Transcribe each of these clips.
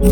Yo,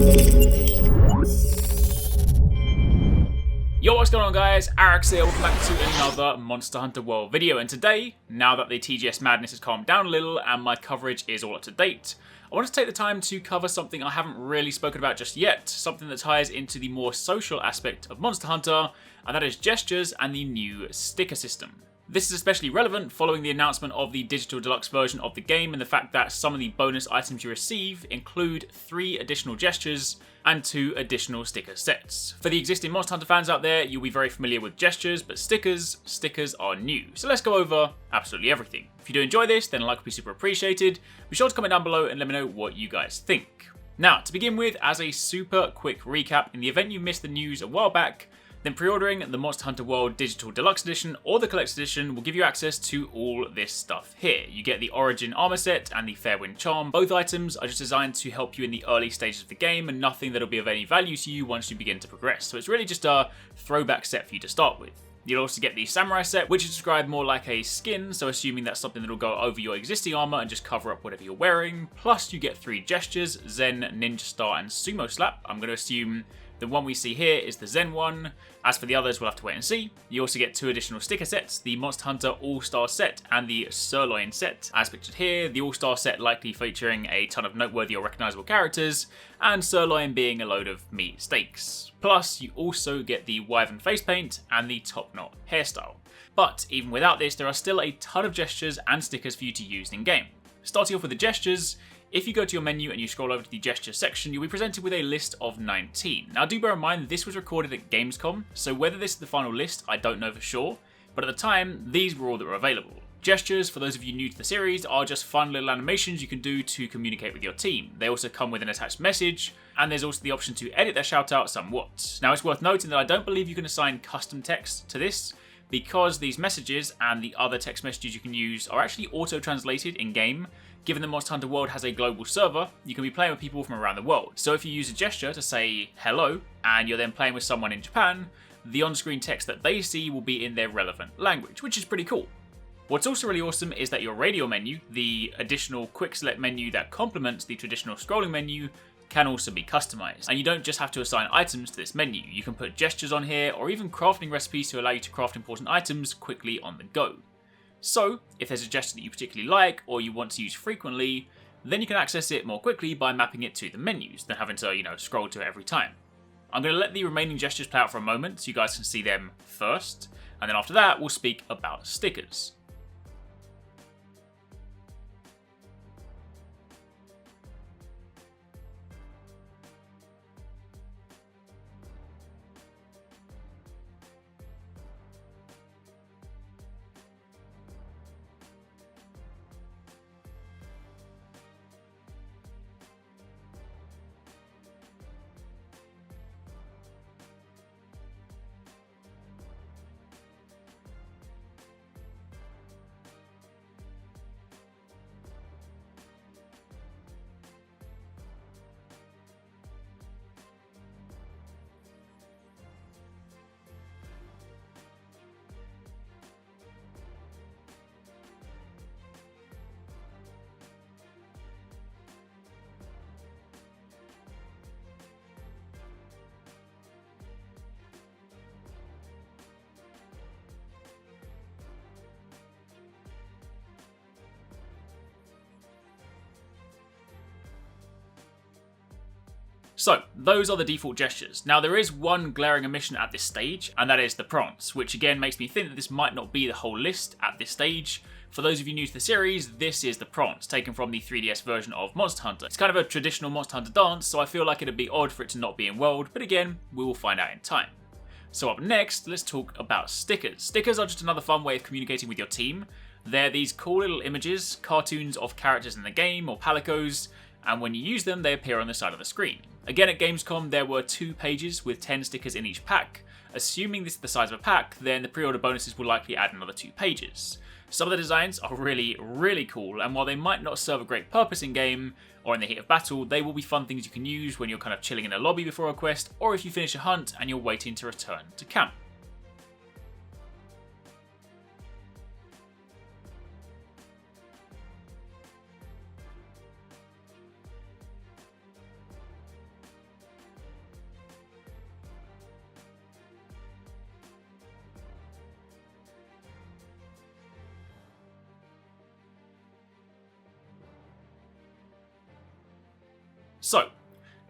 what's going on guys? Arekkz here, welcome back to another Monster Hunter World video, and today, now that the TGS madness has calmed down a little and my coverage is all up to date, I want to take the time to cover something I haven't really spoken about just yet, something that ties into the more social aspect of Monster Hunter, and that is gestures and the new sticker system. This is especially relevant following the announcement of the digital deluxe version of the game and the fact that some of the bonus items you receive include 3 additional gestures and 2 additional sticker sets. For the existing Monster Hunter fans out there, you'll be very familiar with gestures, but stickers are new. So let's go over absolutely everything. If you do enjoy this, then a like would be super appreciated. Be sure to comment down below and let me know what you guys think. Now, to begin with, as a super quick recap, in the event you missed the news a while back, then pre-ordering the Monster Hunter World Digital Deluxe Edition or the Collector's Edition will give you access to all this stuff here. You get the Origin Armor Set and the Fairwind Charm. Both items are just designed to help you in the early stages of the game and nothing that'll be of any value to you once you begin to progress. So it's really just a throwback set for you to start with. You'll also get the Samurai Set, which is described more like a skin, so assuming that's something that'll go over your existing armor and just cover up whatever you're wearing. Plus you get 3 gestures, Zen, Ninja Star and Sumo Slap. I'm going to assume the one we see here is the Zen one. As for the others, we'll have to wait and see. You also get 2 additional sticker sets, the Monster Hunter All-Star Set and the Sirloin Set. As pictured here, the All-Star Set likely featuring a ton of noteworthy or recognizable characters, and Sirloin being a load of meat steaks. Plus, you also get the Wyvern face paint and the top knot hairstyle. But even without this, there are still a ton of gestures and stickers for you to use in-game. Starting off with the gestures, if you go to your menu and you scroll over to the gesture section, you'll be presented with a list of 19. Now do bear in mind this was recorded at Gamescom, so whether this is the final list, I don't know for sure, but at the time, these were all that were available. Gestures, for those of you new to the series, are just fun little animations you can do to communicate with your team. They also come with an attached message, and there's also the option to edit their shoutout somewhat. Now it's worth noting that I don't believe you can assign custom text to this, because these messages and the other text messages you can use are actually auto-translated in-game. Given that Monster Hunter World has a global server, you can be playing with people from around the world. So if you use a gesture to say hello, and you're then playing with someone in Japan, the on-screen text that they see will be in their relevant language, which is pretty cool. What's also really awesome is that your radio menu, the additional quick select menu that complements the traditional scrolling menu, can also be customized. And you don't just have to assign items to this menu. You can put gestures on here, or even crafting recipes to allow you to craft important items quickly on the go. So, if there's a gesture that you particularly like, or you want to use frequently, then you can access it more quickly by mapping it to the menus, than having to, scroll to it every time. I'm going to let the remaining gestures play out for a moment, so you guys can see them first, and then after that, we'll speak about stickers. So, those are the default gestures. Now there is one glaring omission at this stage, and that is the prompts, which again makes me think that this might not be the whole list at this stage. For those of you new to the series, this is the prompts, taken from the 3DS version of Monster Hunter. It's kind of a traditional Monster Hunter dance, so I feel like it'd be odd for it to not be in World, but again, we will find out in time. So up next, let's talk about stickers. Stickers are just another fun way of communicating with your team. They're these cool little images, cartoons of characters in the game, or palicos, and when you use them, they appear on the side of the screen. Again, at Gamescom, there were 2 pages with 10 stickers in each pack. Assuming this is the size of a pack, then the pre-order bonuses will likely add another 2 pages. Some of the designs are really, really cool, and while they might not serve a great purpose in-game, or in the heat of battle, they will be fun things you can use when you're kind of chilling in a lobby before a quest, or if you finish a hunt and you're waiting to return to camp. So,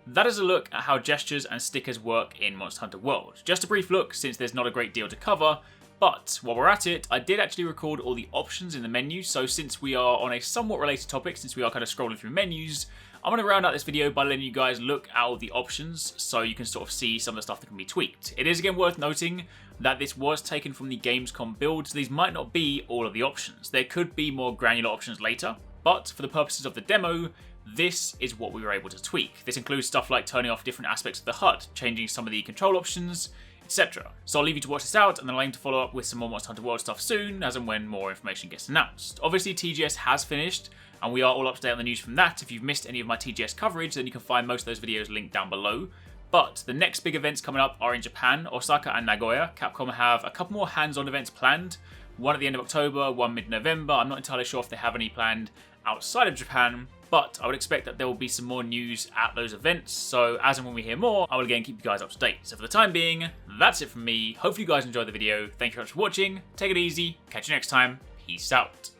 that is a look at how gestures and stickers work in Monster Hunter World. Just a brief look since there's not a great deal to cover, but while we're at it, I did actually record all the options in the menu, so since we are on a somewhat related topic, since we are kind of scrolling through menus, I'm going to round out this video by letting you guys look at all the options so you can sort of see some of the stuff that can be tweaked. It is again worth noting that this was taken from the Gamescom build, so these might not be all of the options. There could be more granular options later, but for the purposes of the demo, this is what we were able to tweak. This includes stuff like turning off different aspects of the HUD, changing some of the control options, etc. So I'll leave you to watch this out, and then I'll aim to follow up with some more Monster Hunter World stuff soon, as and when more information gets announced. Obviously, TGS has finished, and we are all up to date on the news from that. If you've missed any of my TGS coverage, then you can find most of those videos linked down below. But the next big events coming up are in Japan, Osaka and Nagoya. Capcom have a couple more hands-on events planned, one at the end of October, one mid-November. I'm not entirely sure if they have any planned outside of Japan, but I would expect that there will be some more news at those events, so as and when we hear more, I will again keep you guys up to date. So for the time being, that's it from me. Hopefully you guys enjoyed the video. Thank you very much for watching. Take it easy. Catch you next time. Peace out.